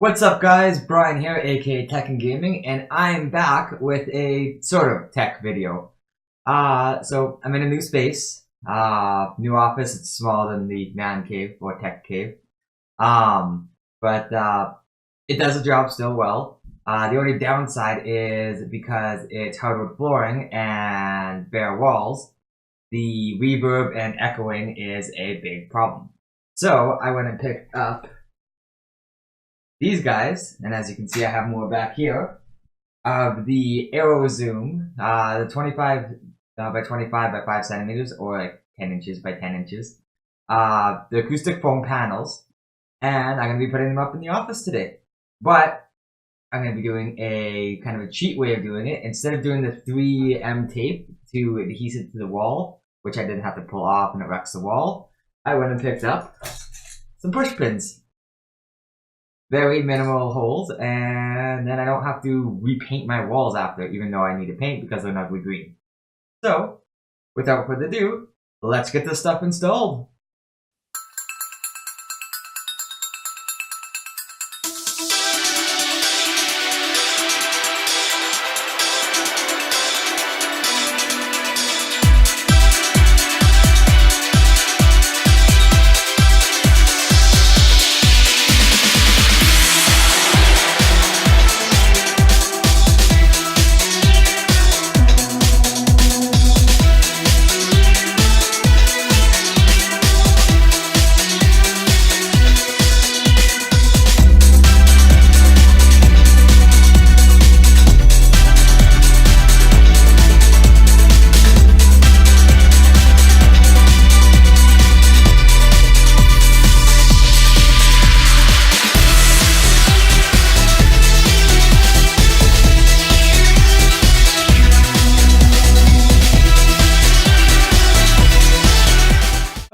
What's up guys, Brian here, aka Tech and Gaming, and I'm back with a sort of tech video. So I'm in a new space, new office. It's smaller than the man cave or tech cave. But it does the job still well. The only downside is because it's hardwood flooring and bare walls, the reverb and echoing is a big problem. So I went and picked up these guys, and as you can see I have more back here, of the Arrowzoom, the 25 by 25 by 5 centimeters, or like 10 inches by 10 inches, the acoustic foam panels, and I'm going to be putting them up in the office today. But I'm going to be doing a kind of a cheat way of doing it. Instead of doing the 3M tape to adhere it to the wall, which I didn't have to pull off and it wrecks the wall, I went and picked up some push pins. Very minimal holes, and then I don't have to repaint my walls after, even though I need to paint because they're an ugly green. So, without further ado, let's get this stuff installed.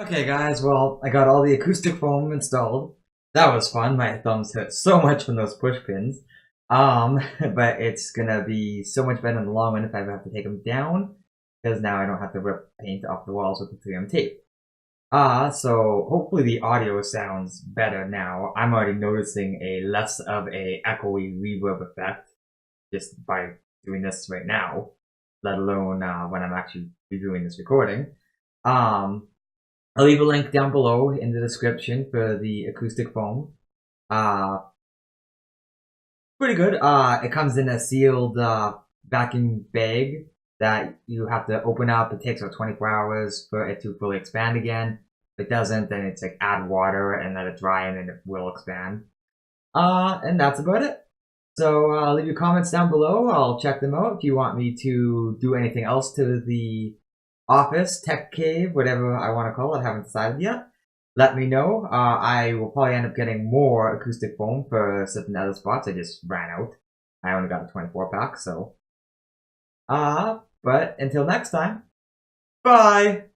Okay guys, well, I got all the acoustic foam installed. That was fun. My thumbs hurt so much from those push pins. But it's gonna be so much better in the long run if I ever have to take them down, because now I don't have to rip paint off the walls with the 3M tape. So hopefully the audio sounds better now. I'm already noticing a less of a echoey reverb effect just by doing this right now, let alone when I'm actually redoing this recording. I'll leave a link down below in the description for the acoustic foam. Pretty good. It comes in a sealed vacuum bag that you have to open up. It takes about 24 hours for it to fully expand again. If it doesn't, then it's like add water and let it dry and then it will expand. And that's about it. So leave your comments down below. I'll check them out. If you want me to do anything else to the office, tech cave, whatever I want to call it, I haven't decided yet. Let me know. I will probably end up getting more acoustic foam for certain other spots. I just ran out. I only got a 24 pack, so. But until next time, bye!